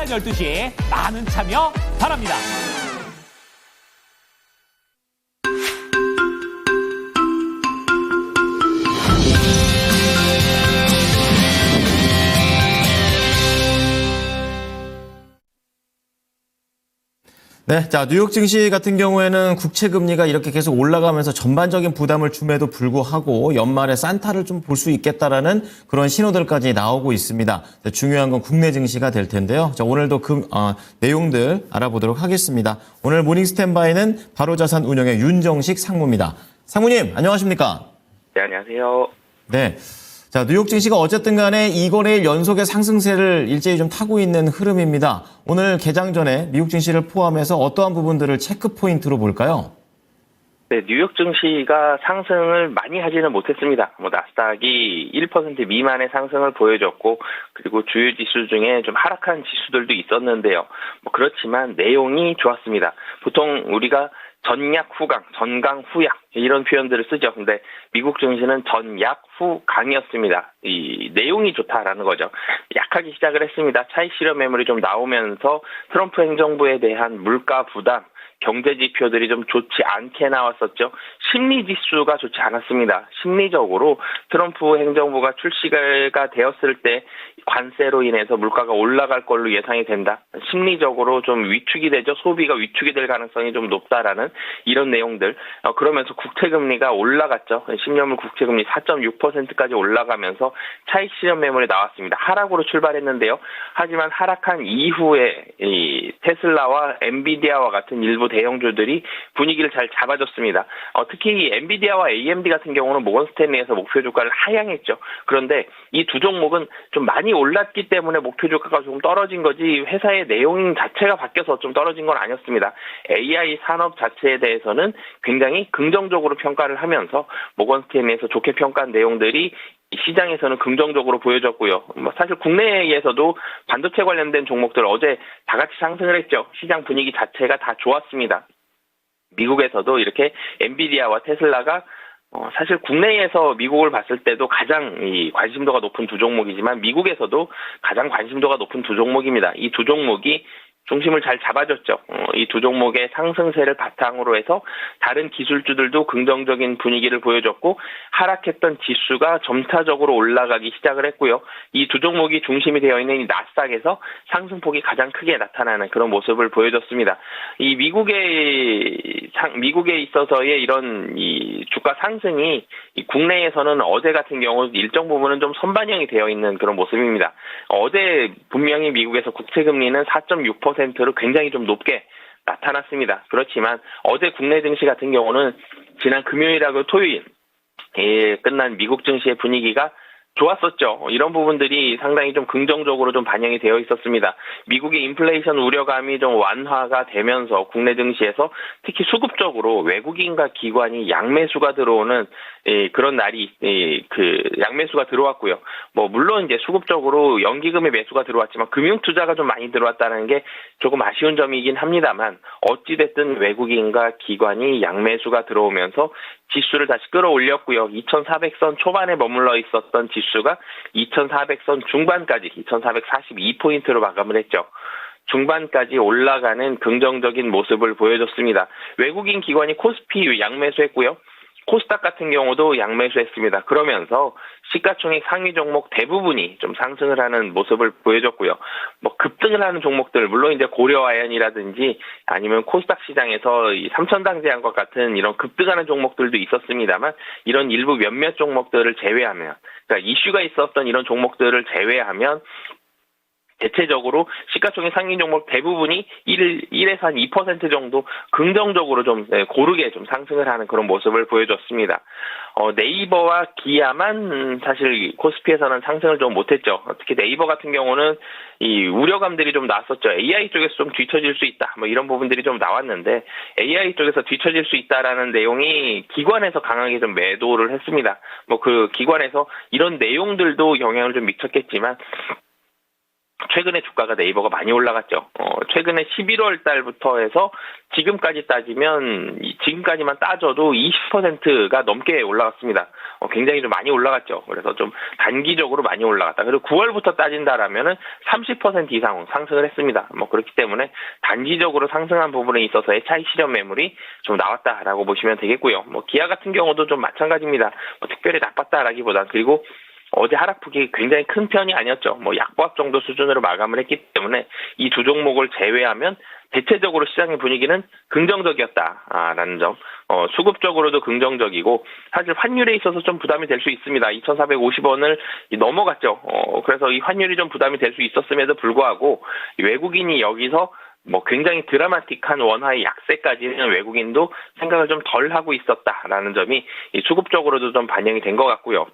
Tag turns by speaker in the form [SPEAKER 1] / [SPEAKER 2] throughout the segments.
[SPEAKER 1] 12시에 많은 참여 바랍니다.
[SPEAKER 2] 네, 자, 뉴욕 증시 같은 경우에는 국채 금리가 이렇게 계속 올라가면서 전반적인 부담을 줌에도 불구하고 연말에 산타를 좀 볼 수 있겠다라는 그런 신호들까지 나오고 있습니다. 자, 중요한 건 국내 증시가 될 텐데요. 자, 오늘도 내용들 알아보도록 하겠습니다. 오늘 모닝 스탠바이는 바로자산 운영의 윤정식 상무입니다. 상무님, 안녕하십니까?
[SPEAKER 3] 네, 안녕하세요.
[SPEAKER 2] 네. 자, 뉴욕 증시가 어쨌든 간에 2거래일 연속의 상승세를 일제히 좀 타고 있는 흐름입니다. 오늘 개장 전에 미국 증시를 포함해서 어떠한 부분들을 체크 포인트로 볼까요?
[SPEAKER 3] 네, 뉴욕 증시가 상승을 많이 하지는 못했습니다. 나스닥이 1% 미만의 상승을 보여줬고, 그리고 주요 지수 중에 좀 하락한 지수들도 있었는데요. 그렇지만 내용이 좋았습니다. 보통 우리가 전약 후강, 전강 후약 이런 표현들을 쓰죠. 근데 미국 증시는 전약 후강이었습니다. 이 내용이 좋다라는 거죠. 약하게 시작을 했습니다. 차익 실현 매물이 좀 나오면서 트럼프 행정부에 대한 물가 부담, 경제 지표들이 좀 좋지 않게 나왔었죠. 심리 지수가 좋지 않았습니다. 심리적으로 트럼프 행정부가 출시가 되었을 때 관세로 인해서 물가가 올라갈 걸로 예상이 된다. 심리적으로 좀 위축이 되죠. 소비가 위축이 될 가능성이 좀 높다라는 이런 내용들. 그러면서 국채금리가 올라갔죠. 10년물 국채금리 4.6%까지 올라가면서 차익 실현 매물이 나왔습니다. 하락으로 출발했는데요. 하지만 하락한 이후에 이 테슬라와 엔비디아와 같은 일부 대형주들이 분위기를 잘 잡아줬습니다. 특히 이 엔비디아와 AMD 같은 경우는 모건 스탠리에서 목표 주가를 하향했죠. 그런데 이 두 종목은 좀 많이 올랐기 때문에 목표 주가가 조금 떨어진 거지 회사의 내용 자체가 바뀌어서 좀 떨어진 건 아니었습니다. AI 산업 자체에 대해서는 굉장히 긍정적으로 평가를 하면서 모건 스탠리에서 좋게 평가한 내용들이 시장에서는 긍정적으로 보여졌고요. 사실 국내에서도 반도체 관련된 종목들 어제 다 같이 상승을 했죠. 시장 분위기 자체가 다 좋았습니다. 미국에서도 이렇게 엔비디아와 테슬라가 사실 국내에서 미국을 봤을 때도 가장 이 관심도가 높은 두 종목이지만 미국에서도 가장 관심도가 높은 두 종목입니다. 이 두 종목이 중심을 잘 잡아줬죠. 이 두 종목의 상승세를 바탕으로 해서 다른 기술주들도 긍정적인 분위기를 보여줬고 하락했던 지수가 점차적으로 올라가기 시작을 했고요. 이 두 종목이 중심이 되어 있는 이 나스닥에서 상승폭이 가장 크게 나타나는 그런 모습을 보여줬습니다. 이 미국에 있어서의 이런 이 주가 상승이 이 국내에서는 어제 같은 경우 일정 부분은 좀 선반영이 되어 있는 그런 모습입니다. 어제 분명히 미국에서 국채금리는 4.6%로 굉장히 좀 높게 나타났습니다. 그렇지만 어제 국내 증시 같은 경우는 지난 금요일하고 토요일 끝난 미국 증시의 분위기가 좋았었죠. 이런 부분들이 상당히 좀 긍정적으로 좀 반영이 되어 있었습니다. 미국의 인플레이션 우려감이 좀 완화가 되면서 국내 증시에서 특히 수급적으로 외국인과 기관이 양매수가 들어오는 그런 날이 양매수가 들어왔고요. 물론 이제 수급적으로 연기금의 매수가 들어왔지만 금융 투자가 좀 많이 들어왔다는 게 조금 아쉬운 점이긴 합니다만 어찌 됐든 외국인과 기관이 양매수가 들어오면서 지수를 다시 끌어올렸고요. 2,400선 초반에 머물러 있었던 지수가 2,400선 중반까지 2,442포인트로 마감을 했죠. 중반까지 올라가는 긍정적인 모습을 보여줬습니다. 외국인 기관이 코스피 양매수했고요. 코스닥 같은 경우도 양매수했습니다. 그러면서 시가총액 상위 종목 대부분이 좀 상승을 하는 모습을 보여줬고요. 급등을 하는 종목들, 물론 이제 고려아연이라든지 아니면 코스닥 시장에서 이 삼천당제약과 같은 이런 급등하는 종목들도 있었습니다만 이런 일부 몇몇 종목들을 제외하면, 그러니까 이슈가 있었던 이런 종목들을 제외하면 대체적으로 시가총액 상위 종목 대부분이 1에서 한 2% 정도 긍정적으로 좀 고르게 좀 상승을 하는 그런 모습을 보여줬습니다. 네이버와 기아만 사실 코스피에서는 상승을 좀 못했죠. 특히 네이버 같은 경우는 이 우려감들이 좀 나왔었죠. AI 쪽에서 좀 뒤처질 수 있다. 이런 부분들이 좀 나왔는데 AI 쪽에서 뒤처질 수 있다라는 내용이 기관에서 강하게 좀 매도를 했습니다. 그 기관에서 이런 내용들도 영향을 좀 미쳤겠지만 최근에 주가가 네이버가 많이 올라갔죠. 최근에 11월 달부터 해서 지금까지 따지면 지금까지만 따져도 20%가 넘게 올라갔습니다. 굉장히 좀 많이 올라갔죠. 그래서 좀 단기적으로 많이 올라갔다. 그리고 9월부터 따진다라면은 30% 이상 상승을 했습니다. 그렇기 때문에 단기적으로 상승한 부분에 있어서의 차익 실현 매물이 좀 나왔다라고 보시면 되겠고요. 기아 같은 경우도 좀 마찬가지입니다. 특별히 나빴다라기보다 그리고 어제 하락폭이 굉장히 큰 편이 아니었죠. 약보합 정도 수준으로 마감을 했기 때문에 이 두 종목을 제외하면 대체적으로 시장의 분위기는 긍정적이었다라는 점. 수급적으로도 긍정적이고 사실 환율에 있어서 좀 부담이 될 수 있습니다. 2,450원을 넘어갔죠. 그래서 이 환율이 좀 부담이 될 수 있었음에도 불구하고 외국인이 여기서 굉장히 드라마틱한 원화의 약세까지는 외국인도 생각을 좀 덜 하고 있었다라는 점이 수급적으로도 좀 반영이 된 것 같고요.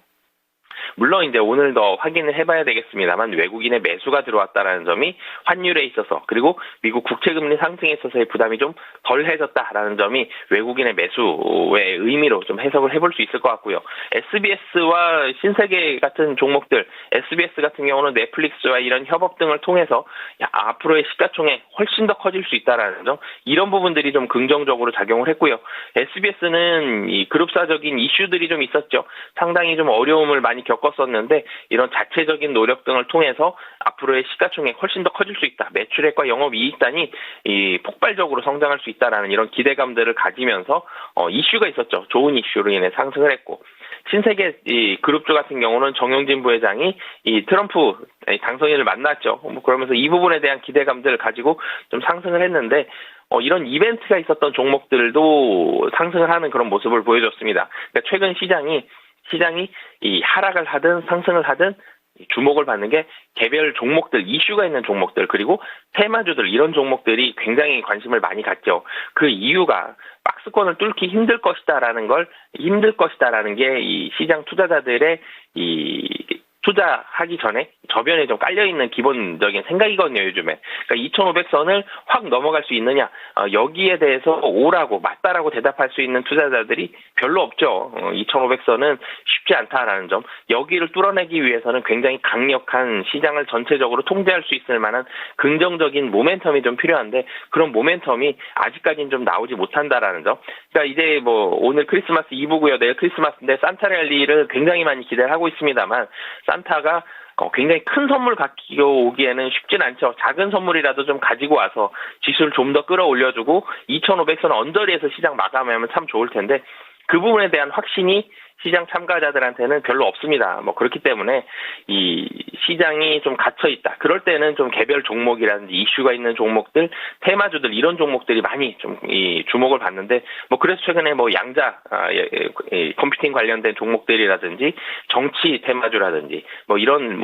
[SPEAKER 3] 물론 이제 오늘 더 확인을 해봐야 되겠습니다만 외국인의 매수가 들어왔다라는 점이 환율에 있어서 그리고 미국 국채금리 상승에 있어서의 부담이 좀 덜해졌다라는 점이 외국인의 매수의 의미로 좀 해석을 해볼 수 있을 것 같고요. SBS와 신세계 같은 종목들, SBS 같은 경우는 넷플릭스와 이런 협업 등을 통해서 앞으로의 시가총액 훨씬 더 커질 수 있다라는 점, 이런 부분들이 좀 긍정적으로 작용을 했고요. SBS는 이 그룹사적인 이슈들이 좀 있었죠. 상당히 좀 어려움을 많이 겪었었는데 이런 자체적인 노력 등을 통해서 앞으로의 시가총액 훨씬 더 커질 수 있다. 매출액과 영업이익단이 폭발적으로 성장할 수 있다라는 이런 기대감들을 가지면서 이슈가 있었죠. 좋은 이슈로 인해 상승을 했고 신세계 이 그룹주 같은 경우는 정용진 부회장이 이 트럼프 당선인을 만났죠. 그러면서 이 부분에 대한 기대감들을 가지고 좀 상승을 했는데 이런 이벤트가 있었던 종목들도 상승을 하는 그런 모습을 보여줬습니다. 그러니까 최근 시장이 이 하락을 하든 상승을 하든 주목을 받는 게 개별 종목들, 이슈가 있는 종목들, 그리고 테마주들, 이런 종목들이 굉장히 관심을 많이 갖죠. 그 이유가 박스권을 뚫기 힘들 것이다라는 게 이 시장 투자자들의 투자하기 전에 저변에 좀 깔려있는 기본적인 생각이거든요, 요즘에. 그러니까 2,500선을 확 넘어갈 수 있느냐, 여기에 대해서 오라고, 맞다라고 대답할 수 있는 투자자들이 별로 없죠. 2,500선은 쉽지 않다라는 점. 여기를 뚫어내기 위해서는 굉장히 강력한 시장을 전체적으로 통제할 수 있을 만한 긍정적인 모멘텀이 좀 필요한데, 그런 모멘텀이 아직까지는 좀 나오지 못한다라는 점. 그러니까 이제 오늘 크리스마스 이브고요. 내일 크리스마스인데 산타 랠리를 굉장히 많이 기대를 하고 있습니다만, 산타가 굉장히 큰 선물 가지고 오기에는 쉽진 않죠. 작은 선물이라도 좀 가지고 와서 지수를 좀 더 끌어올려주고 2,500선 언저리에서 시장 마감하면 참 좋을 텐데 그 부분에 대한 확신이 시장 참가자들한테는 별로 없습니다. 그렇기 때문에 이 시장이 좀 갇혀있다. 그럴 때는 좀 개별 종목이라든지 이슈가 있는 종목들, 테마주들, 이런 종목들이 많이 좀 주목을 받는데, 그래서 최근에 양자, 컴퓨팅 관련된 종목들이라든지, 정치 테마주라든지, 이런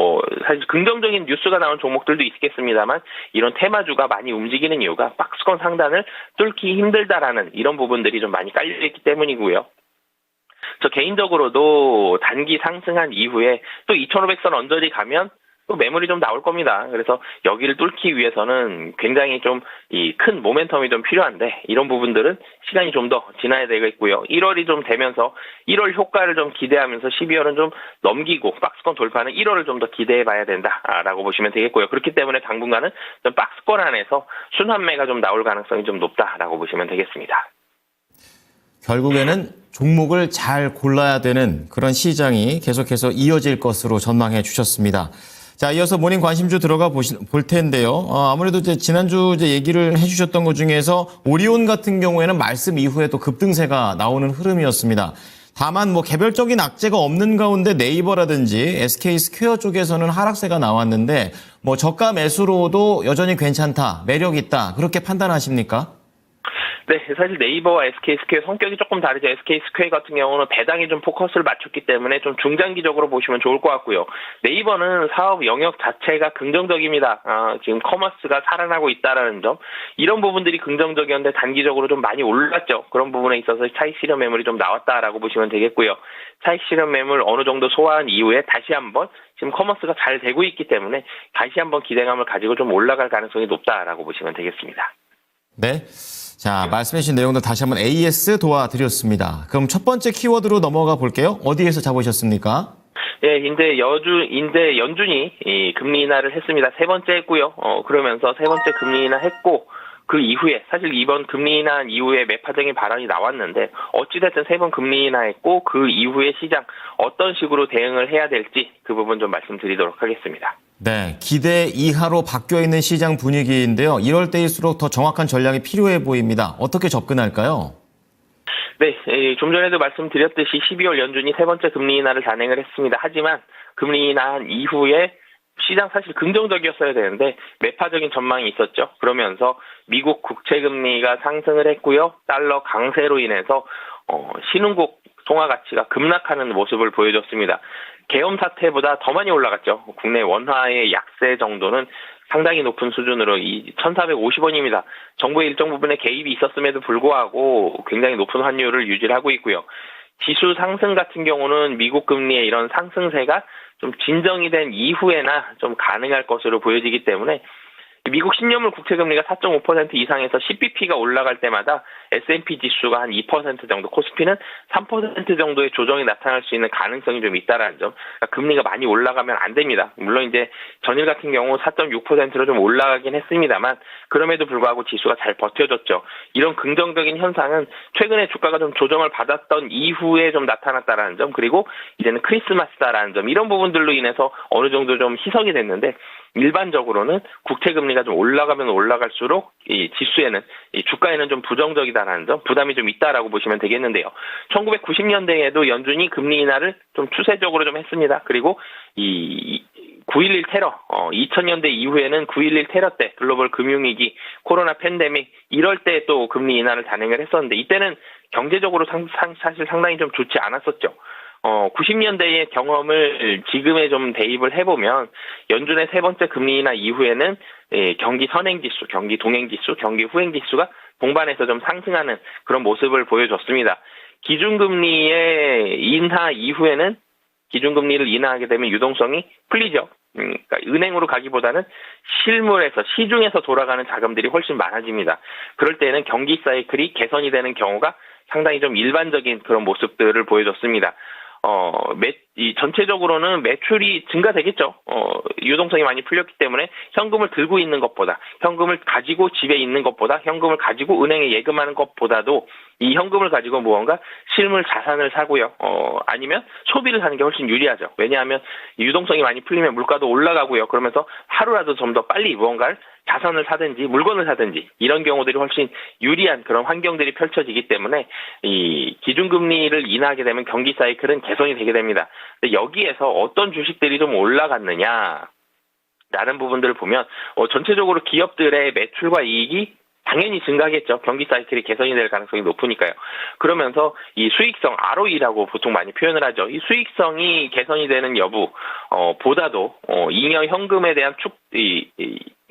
[SPEAKER 3] 사실 긍정적인 뉴스가 나온 종목들도 있겠습니다만, 이런 테마주가 많이 움직이는 이유가 박스권 상단을 뚫기 힘들다라는 이런 부분들이 좀 많이 깔려있기 때문이고요. 저 개인적으로도 단기 상승한 이후에 또 2,500선 언저리 가면 또 매물이 좀 나올 겁니다. 그래서 여기를 뚫기 위해서는 굉장히 좀 큰 모멘텀이 좀 필요한데 이런 부분들은 시간이 좀 더 지나야 되겠고요. 1월이 좀 되면서 1월 효과를 좀 기대하면서 12월은 좀 넘기고 박스권 돌파는 1월을 좀 더 기대해 봐야 된다라고 보시면 되겠고요. 그렇기 때문에 당분간은 좀 박스권 안에서 순환매가 좀 나올 가능성이 좀 높다라고 보시면 되겠습니다.
[SPEAKER 2] 결국에는 종목을 잘 골라야 되는 그런 시장이 계속해서 이어질 것으로 전망해 주셨습니다. 자, 이어서 모닝 관심주 들어가 볼 텐데요. 아무래도 지난주 얘기를 해주셨던 것 중에서 오리온 같은 경우에는 말씀 이후에 또 급등세가 나오는 흐름이었습니다. 다만 개별적인 악재가 없는 가운데 네이버라든지 SK 스퀘어 쪽에서는 하락세가 나왔는데 저가 매수로도 여전히 괜찮다, 매력 있다, 그렇게 판단하십니까?
[SPEAKER 3] 네, 사실 네이버와 SK 스퀘어 성격이 조금 다르죠. SK 스퀘어 같은 경우는 배당에 좀 포커스를 맞췄기 때문에 좀 중장기적으로 보시면 좋을 것 같고요. 네이버는 사업 영역 자체가 긍정적입니다. 지금 커머스가 살아나고 있다라는 점, 이런 부분들이 긍정적이었는데 단기적으로 좀 많이 올랐죠. 그런 부분에 있어서 차익 실현 매물이 좀 나왔다라고 보시면 되겠고요. 차익 실현 매물 어느 정도 소화한 이후에 다시 한번 지금 커머스가 잘 되고 있기 때문에 다시 한번 기대감을 가지고 좀 올라갈 가능성이 높다라고 보시면 되겠습니다.
[SPEAKER 2] 네. 자, 말씀해 주신 내용들 다시 한번 AS 도와드렸습니다. 그럼 첫 번째 키워드로 넘어가 볼게요. 어디에서 잡으셨습니까?
[SPEAKER 3] 예, 인제 연준이 이 금리 인하를 했습니다. 세 번째 했고요. 그러면서 세 번째 금리 인하 했고, 그 이후에, 사실 이번 금리 인하 이후에 매파적인 발언이 나왔는데, 어찌됐든 세 번 금리 인하했고, 그 이후에 시장 어떤 식으로 대응을 해야 될지 그 부분 좀 말씀드리도록 하겠습니다.
[SPEAKER 2] 네, 기대 이하로 바뀌어 있는 시장 분위기인데요. 이럴 때일수록 더 정확한 전략이 필요해 보입니다. 어떻게 접근할까요?
[SPEAKER 3] 네, 좀 전에도 말씀드렸듯이 12월 연준이 세 번째 금리 인하를 단행을 했습니다. 하지만 금리 인하한 이후에 시장 사실 긍정적이었어야 되는데 매파적인 전망이 있었죠. 그러면서 미국 국채 금리가 상승을 했고요. 달러 강세로 인해서 신흥국 통화 가치가 급락하는 모습을 보여줬습니다. 계엄 사태보다 더 많이 올라갔죠. 국내 원화의 약세 정도는 상당히 높은 수준으로 1,450원입니다. 정부의 일정 부분에 개입이 있었음에도 불구하고 굉장히 높은 환율을 유지하고 있고요. 지수 상승 같은 경우는 미국 금리의 이런 상승세가 좀 진정이 된 이후에나 좀 가능할 것으로 보여지기 때문에 미국 10년물 국채금리가 4.5% 이상에서 10bp가 올라갈 때마다 S&P 지수가 한 2% 정도, 코스피는 3% 정도의 조정이 나타날 수 있는 가능성이 좀 있다라는 점. 그러니까 금리가 많이 올라가면 안 됩니다. 물론 이제 전일 같은 경우 4.6%로 좀 올라가긴 했습니다만 그럼에도 불구하고 지수가 잘 버텨줬죠. 이런 긍정적인 현상은 최근에 주가가 좀 조정을 받았던 이후에 좀 나타났다라는 점, 그리고 이제는 크리스마스다라는 점, 이런 부분들로 인해서 어느 정도 좀 희석이 됐는데 일반적으로는 국채금리가 좀 올라가면 올라갈수록 이 지수에는, 이 주가에는 좀 부정적이다라는 점, 부담이 좀 있다라고 보시면 되겠는데요. 1990년대에도 연준이 금리 인하를 좀 추세적으로 좀 했습니다. 그리고 이 9.11 테러, 2000년대 이후에는 9.11 테러 때 글로벌 금융위기, 코로나 팬데믹 이럴 때 또 금리 인하를 단행을 했었는데 이때는 경제적으로 사실 상당히 좀 좋지 않았었죠. 90년대의 경험을 지금에 좀 대입을 해보면 연준의 세 번째 금리 인하 이후에는 경기 선행지수, 경기 동행지수, 경기 후행지수가 동반해서 좀 상승하는 그런 모습을 보여줬습니다. 기준금리의 인하 이후에는 기준금리를 인하하게 되면 유동성이 풀리죠. 그러니까 은행으로 가기보다는 실물에서, 시중에서 돌아가는 자금들이 훨씬 많아집니다. 그럴 때는 경기 사이클이 개선이 되는 경우가 상당히 좀 일반적인 그런 모습들을 보여줬습니다. 전체적으로는 매출이 증가되겠죠. 유동성이 많이 풀렸기 때문에 현금을 들고 있는 것보다, 현금을 가지고 집에 있는 것보다, 현금을 가지고 은행에 예금하는 것보다도 이 현금을 가지고 무언가 실물 자산을 사고요. 아니면 소비를 하는 게 훨씬 유리하죠. 왜냐하면 유동성이 많이 풀리면 물가도 올라가고요. 그러면서 하루라도 좀 더 빨리 무언가를 자산을 사든지 물건을 사든지 이런 경우들이 훨씬 유리한 그런 환경들이 펼쳐지기 때문에 이 기준금리를 인하하게 되면 경기 사이클은 개선이 되게 됩니다. 근데 여기에서 어떤 주식들이 좀 올라갔느냐 라는 부분들을 보면 전체적으로 기업들의 매출과 이익이 당연히 증가하겠죠. 경기 사이클이 개선이 될 가능성이 높으니까요. 그러면서 이 수익성, ROE라고 보통 많이 표현을 하죠. 이 수익성이 개선이 되는 여부 보다도 잉여 현금에 대한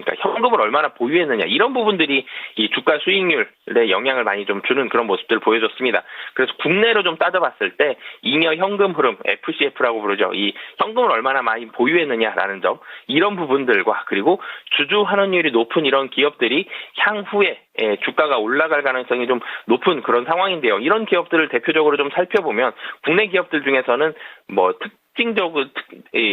[SPEAKER 3] 그러니까 현금을 얼마나 보유했느냐 이런 부분들이 이 주가 수익률에 영향을 많이 좀 주는 그런 모습들을 보여줬습니다. 그래서 국내로 좀 따져봤을 때 잉여 현금 흐름, FCF라고 부르죠. 이 현금을 얼마나 많이 보유했느냐라는 점, 이런 부분들과 그리고 주주 환원율이 높은 이런 기업들이 향후에 주가가 올라갈 가능성이 좀 높은 그런 상황인데요. 이런 기업들을 대표적으로 좀 살펴보면 국내 기업들 중에서는 뭐 특징적으로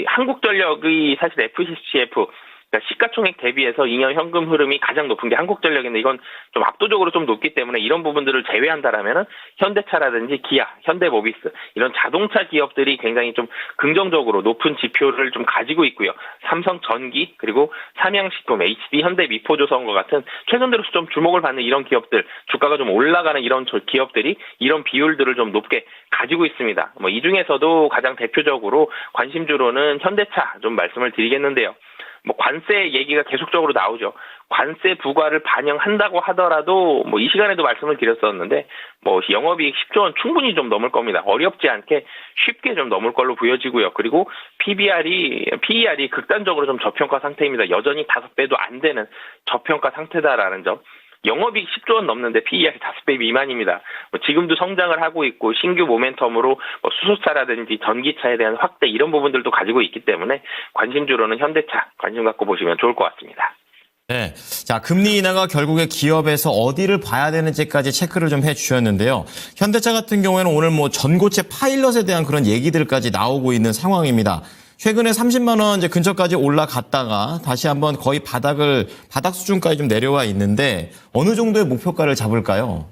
[SPEAKER 3] 한국전력이 사실 FCF, 그러니까 시가총액 대비해서 잉여 현금 흐름이 가장 높은 게 한국전력인데 이건 좀 압도적으로 좀 높기 때문에 이런 부분들을 제외한다라면은 현대차라든지 기아, 현대모비스 이런 자동차 기업들이 굉장히 좀 긍정적으로 높은 지표를 좀 가지고 있고요. 삼성전기 그리고 삼양식품, HD, 현대미포조선과 같은 최근 들어서 좀 주목을 받는 이런 기업들, 주가가 좀 올라가는 이런 기업들이 이런 비율들을 좀 높게 가지고 있습니다. 뭐 이 중에서도 가장 대표적으로 관심주로는 현대차 좀 말씀을 드리겠는데요. 뭐 관세 얘기가 계속적으로 나오죠. 관세 부과를 반영한다고 하더라도 뭐 이 시간에도 말씀을 드렸었는데 뭐 영업이익 10조 원 충분히 좀 넘을 겁니다. 어렵지 않게 쉽게 좀 넘을 걸로 보여지고요. 그리고 PER이 극단적으로 좀 저평가 상태입니다. 여전히 5배도 안 되는 저평가 상태다라는 점. 영업이익 10조 원 넘는데 PER이 5배 미만입니다. 지금도 성장을 하고 있고 신규 모멘텀으로 수소차라든지 전기차에 대한 확대 이런 부분들도 가지고 있기 때문에 관심주로는 현대차 관심 갖고 보시면 좋을 것 같습니다.
[SPEAKER 2] 네. 자, 금리 인하가 결국에 기업에서 어디를 봐야 되는지까지 체크를 좀 해주셨는데요. 현대차 같은 경우에는 오늘 뭐 전고체 파일럿에 대한 그런 얘기들까지 나오고 있는 상황입니다. 최근에 30만 원 이제 근처까지 올라갔다가 다시 한번 거의 바닥 수준까지 좀 내려와 있는데 어느 정도의 목표가를 잡을까요?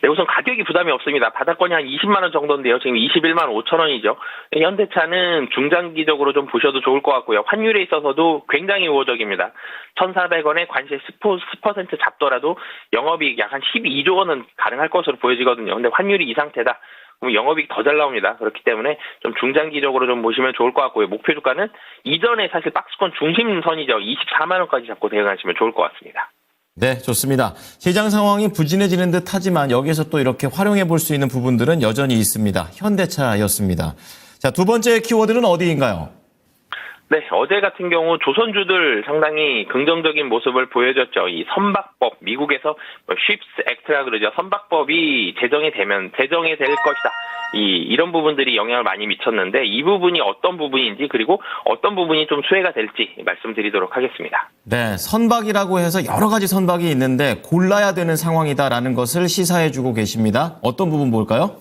[SPEAKER 3] 네, 우선 가격이 부담이 없습니다. 바닥권이 한 20만 원 정도인데요. 지금 21만 5천 원이죠. 현대차는 중장기적으로 좀 보셔도 좋을 것 같고요. 환율에 있어서도 굉장히 우호적입니다. 1,400원에 관세 10% 잡더라도 영업이익 약 한 12조 원은 가능할 것으로 보여지거든요. 근데 환율이 이 상태다. 그럼 영업이익 더 잘 나옵니다. 그렇기 때문에 좀 중장기적으로 좀 보시면 좋을 것 같고요. 목표 주가는 이전에 사실 박스권 중심선이죠. 24만 원까지 잡고 대응하시면 좋을 것 같습니다.
[SPEAKER 2] 네, 좋습니다. 시장 상황이 부진해지는 듯 하지만 여기에서 또 이렇게 활용해 볼 수 있는 부분들은 여전히 있습니다. 현대차였습니다. 자, 두 번째 키워드는 어디인가요?
[SPEAKER 3] 네, 어제 같은 경우 조선주들 상당히 긍정적인 모습을 보여줬죠. 이 선박법, 미국에서 Ships Act라 그러죠. 선박법이 제정이 될 것이다. 이런 부분들이 영향을 많이 미쳤는데 이 부분이 어떤 부분인지 그리고 어떤 부분이 좀 수혜가 될지 말씀드리도록 하겠습니다.
[SPEAKER 2] 네, 선박이라고 해서 여러 가지 선박이 있는데 골라야 되는 상황이다라는 것을 시사해주고 계십니다. 어떤 부분 볼까요?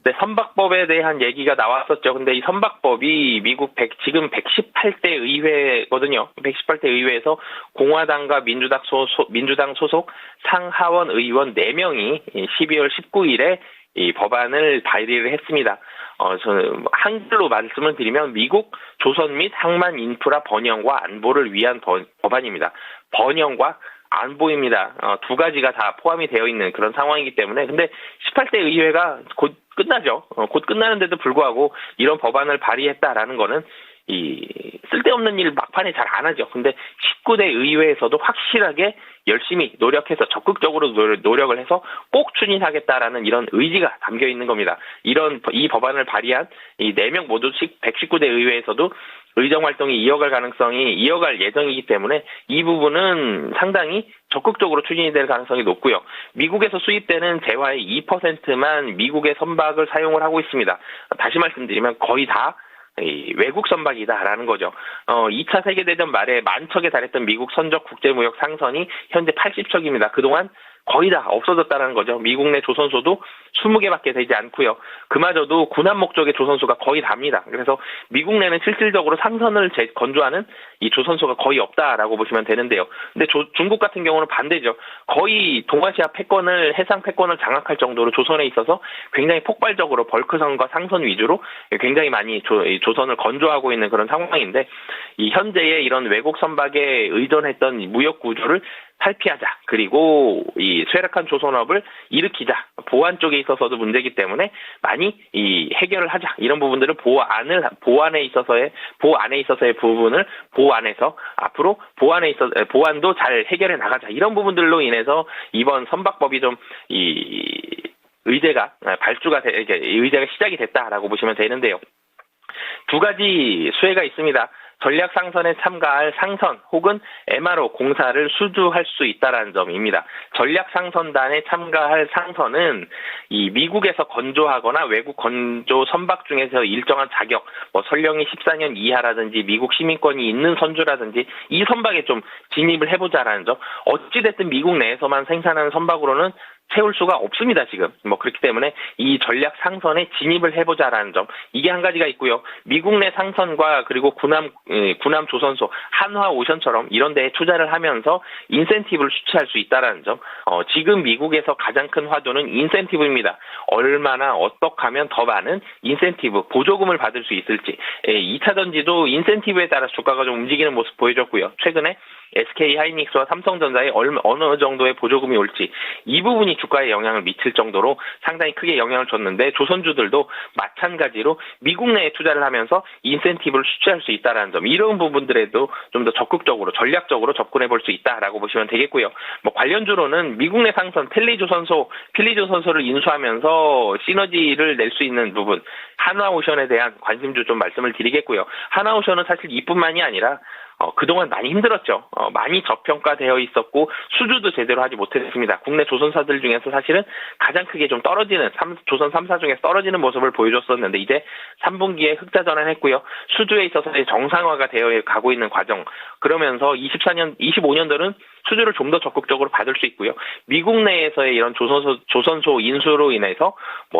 [SPEAKER 3] 네, 선박법에 대한 얘기가 나왔었죠. 근데 이 선박법이 미국 지금 118대 의회거든요. 118대 의회에서 공화당과 민주당 소속 상하원 의원 4명이 12월 19일에 이 법안을 발의를 했습니다. 저는 한글로 말씀을 드리면 미국 조선 및 항만 인프라 번영과 안보를 위한 법안입니다. 번영과 안보입니다. 두 가지가 다 포함이 되어 있는 그런 상황이기 때문에 근데 18대 의회가 곧 끝나죠. 곧 끝나는데도 불구하고 이런 법안을 발의했다라는 거는 쓸데없는 일 막판에 잘 안 하죠. 근데 19대 의회에서도 확실하게 열심히 노력해서 적극적으로 노력을 해서 꼭 추진하겠다라는 이런 의지가 담겨 있는 겁니다. 이 법안을 발의한 이 4명 모두씩 119대 의회에서도 의정 활동이 이어갈 예정이기 때문에 이 부분은 상당히 적극적으로 추진이 될 가능성이 높고요. 미국에서 수입되는 재화의 2%만 미국의 선박을 사용을 하고 있습니다. 다시 말씀드리면 거의 다 외국 선박이다라는 거죠. 2차 세계대전 말에 10,000척에 달했던 미국 선적 국제무역 상선이 현재 80척입니다. 그동안 거의 다 없어졌다는 거죠. 미국 내 조선소도 20개밖에 되지 않고요. 그마저도 군함 목적의 조선소가 거의 답니다. 그래서 미국 내는 실질적으로 상선을 건조하는 이 조선소가 거의 없다라고 보시면 되는데요. 근데 중국 같은 경우는 반대죠. 거의 동아시아 해상 패권을 장악할 정도로 조선에 있어서 굉장히 폭발적으로 벌크선과 상선 위주로 굉장히 많이 조선을 건조하고 있는 그런 상황인데 이 현재의 이런 외국 선박에 의존했던 무역 구조를 탈피하자. 그리고 이 쇠락한 조선업을 일으키자. 보안 쪽에 있어서도 문제이기 때문에 많이 해결을 하자. 이런 부분들을 보안에 있어서의 부분을 보완해서 앞으로 보안도 잘 해결해 나가자. 이런 부분들로 인해서 이번 선박법이 좀 의제가 시작이 됐다라고 보시면 되는데요. 두 가지 수혜가 있습니다. 전략 상선에 참가할 상선 혹은 MRO 공사를 수주할 수 있다라는 점입니다. 전략 상선단에 참가할 상선은 이 미국에서 건조하거나 외국 건조 선박 중에서 일정한 자격, 선령이 14년 이하라든지 미국 시민권이 있는 선주라든지 이 선박에 좀 진입을 해보자라는 점. 어찌됐든 미국 내에서만 생산하는 선박으로는 채울 수가 없습니다, 지금. 그렇기 때문에 이 전략 상선에 진입을 해보자라는 점. 이게 한 가지가 있고요. 미국 내 상선과 그리고 군함 조선소, 한화 오션처럼 이런 데에 투자를 하면서 인센티브를 수취할 수 있다라는 점. 지금 미국에서 가장 큰 화두는 인센티브입니다. 얼마나 어떻게 하면 더 많은 인센티브, 보조금을 받을 수 있을지. 2차 전지도 인센티브에 따라 주가가 좀 움직이는 모습 보여줬고요. 최근에 SK 하이닉스와 삼성전자에 어느 정도의 보조금이 올지 이 부분이 주가에 영향을 미칠 정도로 상당히 크게 영향을 줬는데 조선주들도 마찬가지로 미국 내에 투자를 하면서 인센티브를 수취할 수 있다는 점 이런 부분들에도 좀 더 적극적으로 전략적으로 접근해 볼 수 있다라고 보시면 되겠고요. 관련주로는 미국 내 상선 필리조선소를 인수하면서 시너지를 낼 수 있는 부분 한화오션에 대한 관심주 좀 말씀을 드리겠고요. 한화오션은 사실 이뿐만이 아니라 그동안 많이 힘들었죠. 많이 저평가되어 있었고 수주도 제대로 하지 못했습니다. 국내 조선사들 중에서 사실은 가장 크게 좀 떨어지는 조선 3사 중에 떨어지는 모습을 보여줬었는데 이제 3분기에 흑자 전환했고요. 수주에 있어서 이제 정상화가 되어 가고 있는 과정. 그러면서 25년도는 수주를 좀 더 적극적으로 받을 수 있고요. 미국 내에서의 이런 조선소 인수로 인해서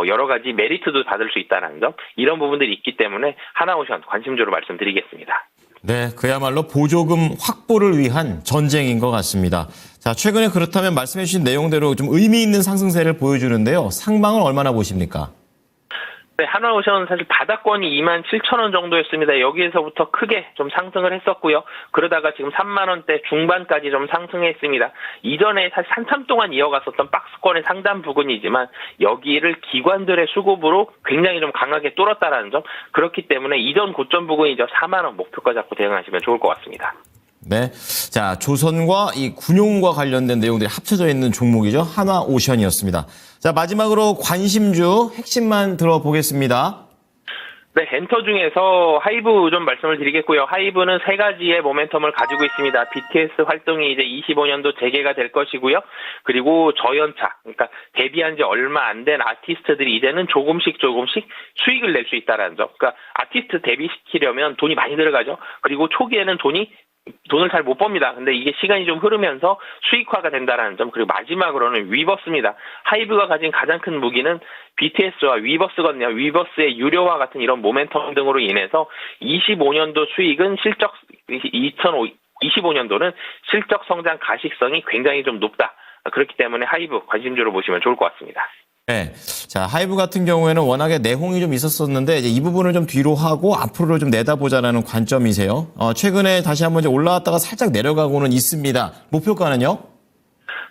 [SPEAKER 3] 여러 가지 메리트도 받을 수 있다는 점, 이런 부분들이 있기 때문에 하나오션 관심주로 말씀드리겠습니다.
[SPEAKER 2] 네, 그야말로 보조금 확보를 위한 전쟁인 것 같습니다. 자, 최근에 그렇다면 말씀해 주신 내용대로 좀 의미 있는 상승세를 보여주는데요. 상방을 얼마나 보십니까?
[SPEAKER 3] 네, 하나오션은 사실 바닥권이 27,000원 정도였습니다. 여기에서부터 크게 좀 상승을 했었고요. 그러다가 지금 3만원대 중반까지 좀 상승했습니다. 이전에 사실 한참 동안 이어갔었던 박스권의 상단 부근이지만 여기를 기관들의 수급으로 굉장히 좀 강하게 뚫었다라는 점, 그렇기 때문에 이전 고점 부근이죠. 4만원 목표가 잡고 대응하시면 좋을 것 같습니다.
[SPEAKER 2] 네. 자, 조선과 이 군용과 관련된 내용들이 합쳐져 있는 종목이죠. 하나오션이었습니다. 자, 마지막으로 관심주 핵심만 들어보겠습니다.
[SPEAKER 3] 네, 엔터 중에서 하이브 좀 말씀을 드리겠고요. 하이브는 세 가지의 모멘텀을 가지고 있습니다. BTS 활동이 이제 25년도 재개가 될 것이고요. 그리고 저연차, 그러니까 데뷔한 지 얼마 안 된 아티스트들이 이제는 조금씩 수익을 낼 수 있다는 점. 그러니까 아티스트 데뷔시키려면 돈이 많이 들어가죠. 그리고 초기에는 돈을 잘 못 법니다. 근데 이게 시간이 좀 흐르면서 수익화가 된다는 점. 그리고 마지막으로는 위버스입니다. 하이브가 가진 가장 큰 무기는 BTS와 위버스거든요. 위버스의 유료화 같은 이런 모멘텀 등으로 인해서 25년도 수익은 2025년도는 실적 성장 가식성이 굉장히 좀 높다. 그렇기 때문에 하이브 관심주로 보시면 좋을 것 같습니다.
[SPEAKER 2] 네. 자, 하이브 같은 경우에는 워낙에 내홍이 좀 있었었는데 이제 이 부분을 좀 뒤로 하고 앞으로를 좀 내다보자라는 관점이세요. 최근에 다시 한번 이제 올라왔다가 살짝 내려가고는 있습니다. 목표가는요?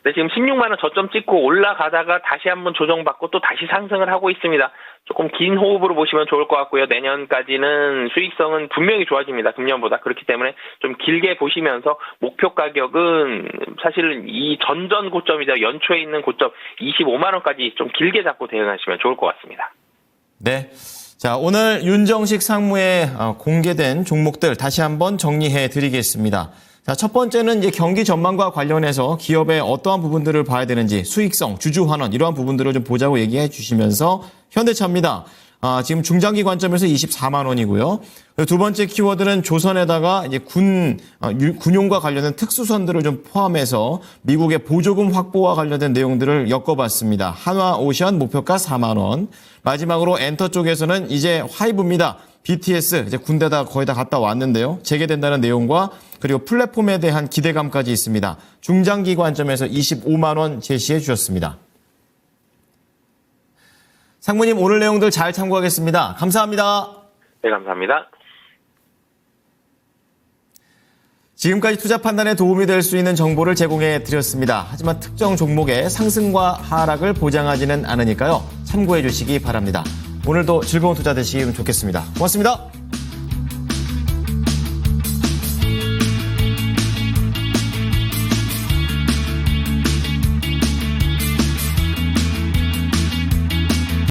[SPEAKER 3] 네, 지금 16만 원 저점 찍고 올라가다가 다시 한번 조정받고 또 다시 상승을 하고 있습니다. 조금 긴 호흡으로 보시면 좋을 것 같고요. 내년까지는 수익성은 분명히 좋아집니다. 금년보다. 그렇기 때문에 좀 길게 보시면서 목표 가격은 사실은 이 전전 고점이자 연초에 있는 고점 25만 원까지 좀 길게 잡고 대응하시면 좋을 것 같습니다.
[SPEAKER 2] 네. 자, 오늘 윤정식 상무에 공개된 종목들 다시 한번 정리해 드리겠습니다. 자, 첫 번째는 이제 경기 전망과 관련해서 기업의 어떠한 부분들을 봐야 되는지, 수익성, 주주 환원 이러한 부분들을 좀 보자고 얘기해 주시면서 현대차입니다. 지금 중장기 관점에서 24만 원이고요. 두 번째 키워드는 조선에다가 이제 군용과 관련된 특수선들을 좀 포함해서 미국의 보조금 확보와 관련된 내용들을 엮어봤습니다. 한화오션 목표가 4만 원. 마지막으로 엔터 쪽에서는 이제 하이브입니다. BTS 이제 군대다 거의 다 갔다 왔는데요. 재개된다는 내용과 그리고 플랫폼에 대한 기대감까지 있습니다. 중장기 관점에서 25만 원 제시해 주셨습니다. 상무님, 오늘 내용들 잘 참고하겠습니다. 감사합니다.
[SPEAKER 3] 네, 감사합니다.
[SPEAKER 2] 지금까지 투자 판단에 도움이 될 수 있는 정보를 제공해 드렸습니다. 하지만 특정 종목의 상승과 하락을 보장하지는 않으니까요. 참고해 주시기 바랍니다. 오늘도 즐거운 투자 되시면 좋겠습니다. 고맙습니다.